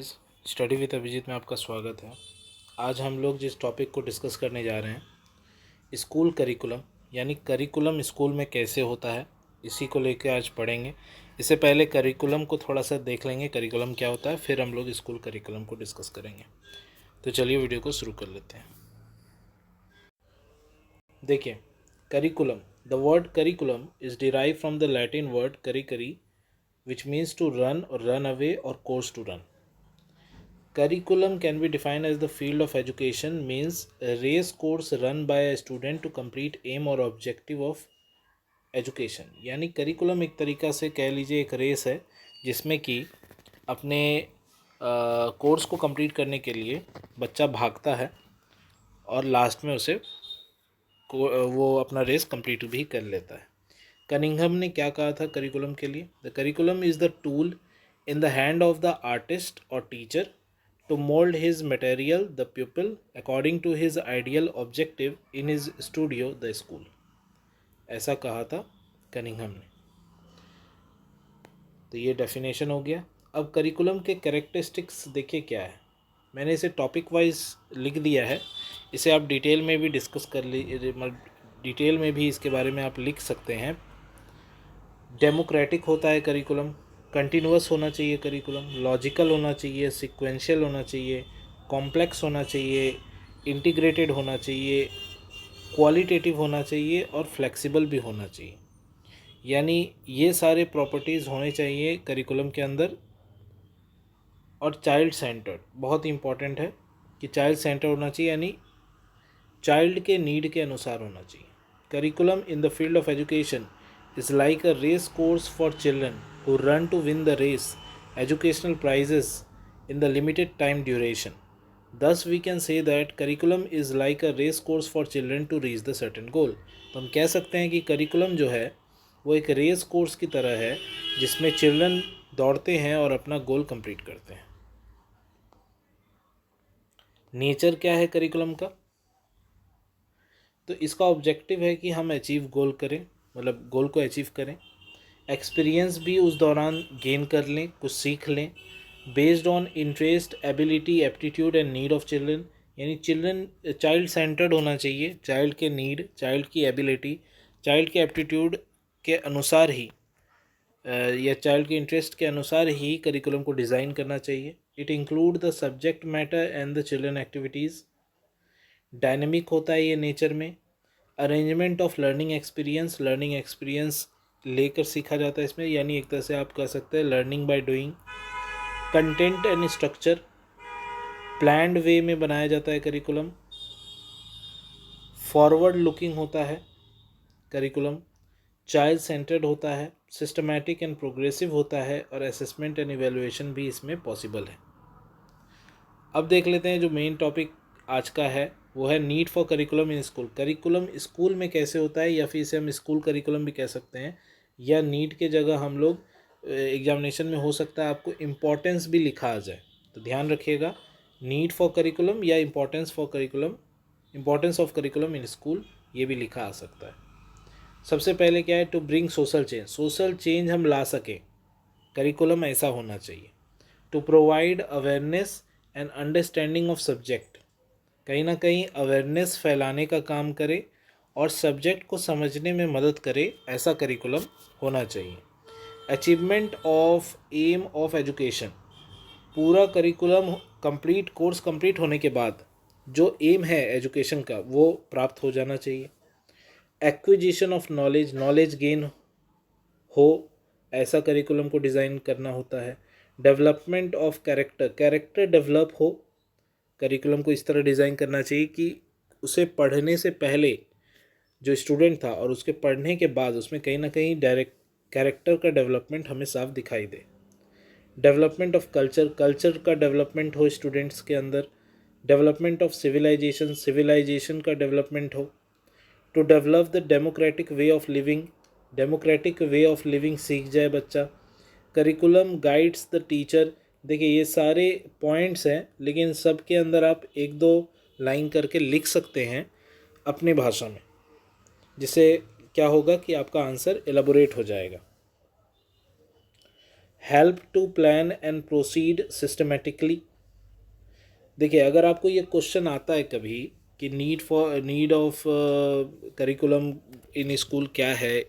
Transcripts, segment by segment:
Study with Abhijit में आपका स्वागत है। आज हम लोग जिस टॉपिक को डिस्कस करने जा रहे हैं स्कूल करिकुलम, यानी करिकुलम स्कूल में कैसे होता है, इसी को लेकर आज पढ़ेंगे। इससे पहले करिकुलम को थोड़ा सा देख लेंगे, करिकुलम क्या होता है, फिर हम लोग स्कूल करिकुलम को डिस्कस करेंगे। तो चलिए वीडियो को शुरू कर लेते हैं। देखिए, curriculum, the word curriculum is derive from the Latin word curri which means to run और रन अवे और course to run. Curriculum can be defined as the field of education, means a race course run by a student to complete aim or objective of education। यानी curriculum एक तरीक़ा से कह लीजिए एक race है जिसमें कि अपने कोर्स को कंप्लीट करने के लिए बच्चा भागता है और लास्ट में उसे वो अपना रेस कंप्लीट भी कर लेता है। कनिंघम ने क्या कहा था करिकुलम के लिए? The curriculum is the tool in the hand of the artist और teacher to mold his material, the pupil, according to his ideal objective in his studio, the school। ऐसा कहा था कनिंघम ने। तो ये डेफिनेशन हो गया। अब करिकुलम के कैरेक्टरिस्टिक्स देखिए क्या है। मैंने इसे टॉपिक वाइज लिख दिया है, इसे आप डिटेल में भी डिस्कस कर डिटेल में भी इसके बारे में आप लिख सकते हैं। डेमोक्रेटिक होता है करिकुलम, कंटिन्यूअस होना चाहिए करिकुलम, लॉजिकल होना चाहिए, सिक्वेंशियल होना चाहिए, कॉम्प्लेक्स होना चाहिए, इंटीग्रेटेड होना चाहिए, क्वालिटेटिव होना चाहिए और फ्लेक्सिबल भी होना चाहिए। यानी ये सारे प्रॉपर्टीज़ होने चाहिए करिकुलम के अंदर। और चाइल्ड सेंटर्ड बहुत इंपॉर्टेंट है कि चाइल्ड सेंटर होना चाहिए, यानी चाइल्ड के नीड के अनुसार होना चाहिए। Curriculum in the field of education is like a race course for children who run to win the race, educational prizes in the limited time duration. Thus we can say that curriculum is like a race course for children to reach the certain goal। तो हम कह सकते हैं कि curriculum जो है वो एक रेस कोर्स की तरह है जिसमें चिल्ड्रन दौड़ते हैं और अपना गोल कंप्लीट करते हैं। नेचर क्या है करिकुलम का? तो इसका ऑब्जेक्टिव है कि हम अचीव गोल करें, मतलब गोल को अचीव करें, एक्सपीरियंस भी उस दौरान गेन कर लें, कुछ सीख लें, based on interest, ability, aptitude and need of children. यानी चाइल्ड सेंटर्ड होना चाहिए, चाइल्ड के नीड, चाइल्ड की एबिलिटी, चाइल्ड के एप्टीट्यूड के अनुसार ही या चाइल्ड के इंटरेस्ट के अनुसार ही करिकुलम को डिज़ाइन करना चाहिए। It include the subject matter and the children activities. Dynamic होता है ये नेचर में। अरेंजमेंट ऑफ लर्निंग एक्सपीरियंस लेकर सीखा जाता है इसमें, यानी एक तरह से आप कह सकते हैं learning by doing. Content and structure planned way में बनाया जाता है करिकुलम। फॉरवर्ड लुकिंग होता है करिकुलम। चाइल्ड सेंटर्ड होता है, सिस्टमैटिक एंड प्रोग्रेसिव होता है और असेसमेंट एंड इवेलुएशन भी इसमें पॉसिबल है। अब देख लेते हैं जो मेन टॉपिक आज का है वो है need for curriculum in school. Curriculum school में कैसे होता है, या फिर इसे हम स्कूल करिकुलम भी कह सकते हैं, या नीड के जगह हम लोग एग्जामिनेशन में हो सकता है आपको इम्पोर्टेंस भी लिखा आ जाए। तो ध्यान रखिएगा, नीड फॉर करिकुलम या importance of curriculum in school, ये भी लिखा आ सकता है। सबसे पहले क्या है, टू ब्रिंग सोशल चेंज हम ला सकें, करिकुलम ऐसा होना चाहिए। To provide awareness and understanding of subject, कहीं ना कहीं अवेयरनेस फैलाने का काम करे और सब्जेक्ट को समझने में मदद करे, ऐसा करिकुलम होना चाहिए। Achievement of aim of education, पूरा करिकुलम कंप्लीट, कोर्स कंप्लीट होने के बाद जो एम है एजुकेशन का वो प्राप्त हो जाना चाहिए। एक्विजिशन ऑफ नॉलेज गेन हो, ऐसा करिकुलम को डिज़ाइन करना होता है। डेवलपमेंट ऑफ कैरेक्टर डेवलप हो, करिकुलम को इस तरह डिज़ाइन करना चाहिए कि उसे पढ़ने से पहले जो स्टूडेंट था और उसके पढ़ने के बाद उसमें कहीं ना कहीं डायरेक्ट कैरेक्टर का डेवलपमेंट हमें साफ दिखाई दे। डेवलपमेंट ऑफ कल्चर का डेवलपमेंट हो स्टूडेंट्स के अंदर। डेवलपमेंट ऑफ सिविलाइजेशन का डेवलपमेंट हो। To develop the democratic way of living सीख जाए बच्चा। Curriculum guides the teacher. देखिए ये सारे पॉइंट्स हैं, लेकिन सब के अंदर आप एक दो लाइन करके लिख सकते हैं अपनी भाषा में, जिससे क्या होगा कि आपका आंसर एलाबोरेट हो जाएगा। Help to plan and proceed systematically. देखिए, अगर आपको ये क्वेश्चन आता है कभी कि need of curriculum in school क्या है,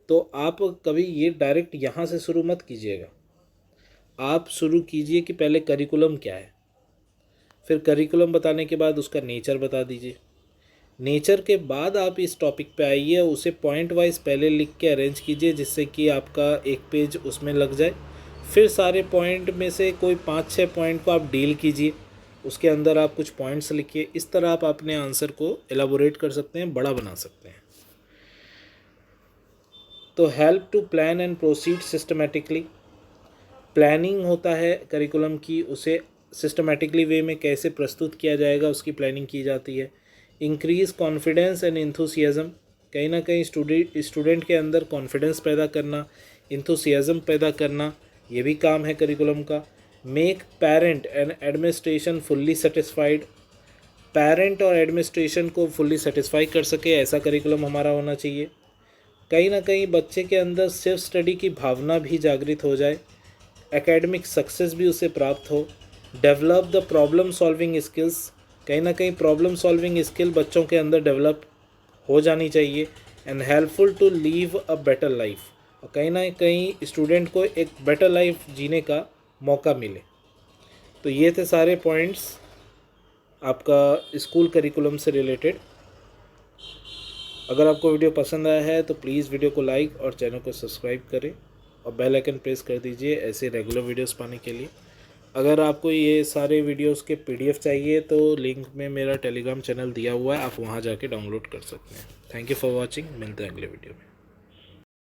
तो आप कभी ये डायरेक्ट यहाँ से शुरू मत कीजिएगा। आप शुरू कीजिए कि पहले करिकुलम क्या है, फिर करिकुलम बताने के बाद उसका नेचर बता दीजिए। नेचर के बाद आप इस टॉपिक पे आइए, उसे पॉइंट वाइज पहले लिख के अरेंज कीजिए जिससे कि आपका एक पेज उसमें लग जाए। फिर सारे पॉइंट में से कोई 5-6 पॉइंट को आप डील कीजिए, उसके अंदर आप कुछ पॉइंट्स लिखिए। इस तरह आप अपने आंसर को एलाबोरेट कर सकते हैं, बड़ा बना सकते हैं। तो help to plan and proceed systematically, planning होता है करिकुलम की, उसे सिस्टमेटिकली वे में कैसे प्रस्तुत किया जाएगा उसकी प्लानिंग की जाती है। इंक्रीज़ कॉन्फिडेंस एंड इंथुसियाज़म, कहीं ना कहीं स्टूडेंट के अंदर कॉन्फिडेंस पैदा करना, इंथुसियाज़म पैदा करना, ये भी काम है करिकुलम का। Make parent and administration fully satisfied, parent और एडमिनिस्ट्रेशन को फुल्ली सेटिस्फाई कर सके, ऐसा करिकुलम हमारा होना चाहिए। कहीं ना कहीं बच्चे के अंदर सेल्फ स्टडी की भावना भी जागृत हो जाए, एकेडमिक सक्सेस भी उसे प्राप्त हो। Develop the problem solving skills, कहीं ना कहीं प्रॉब्लम सॉल्विंग स्किल बच्चों के अंदर डेवलप हो जानी चाहिए। And helpful to live a better life, और कहीं ना कहीं स्टूडेंट को एक बेटर लाइफ जीने का मौका मिले। तो ये थे सारे पॉइंट्स आपका स्कूल करिकुलम से रिलेटेड। अगर आपको वीडियो पसंद आया है तो प्लीज़ वीडियो को लाइक और चैनल को सब्सक्राइब करें और बेल आइकन प्रेस कर दीजिए ऐसे रेगुलर वीडियोस पाने के लिए। अगर आपको ये सारे वीडियोस के PDF चाहिए तो लिंक में मेरा टेलीग्राम चैनल दिया हुआ है, आप वहाँ जाके डाउनलोड कर सकते हैं। थैंक यू फॉर वॉचिंग, मिलते हैं अगले वीडियो में।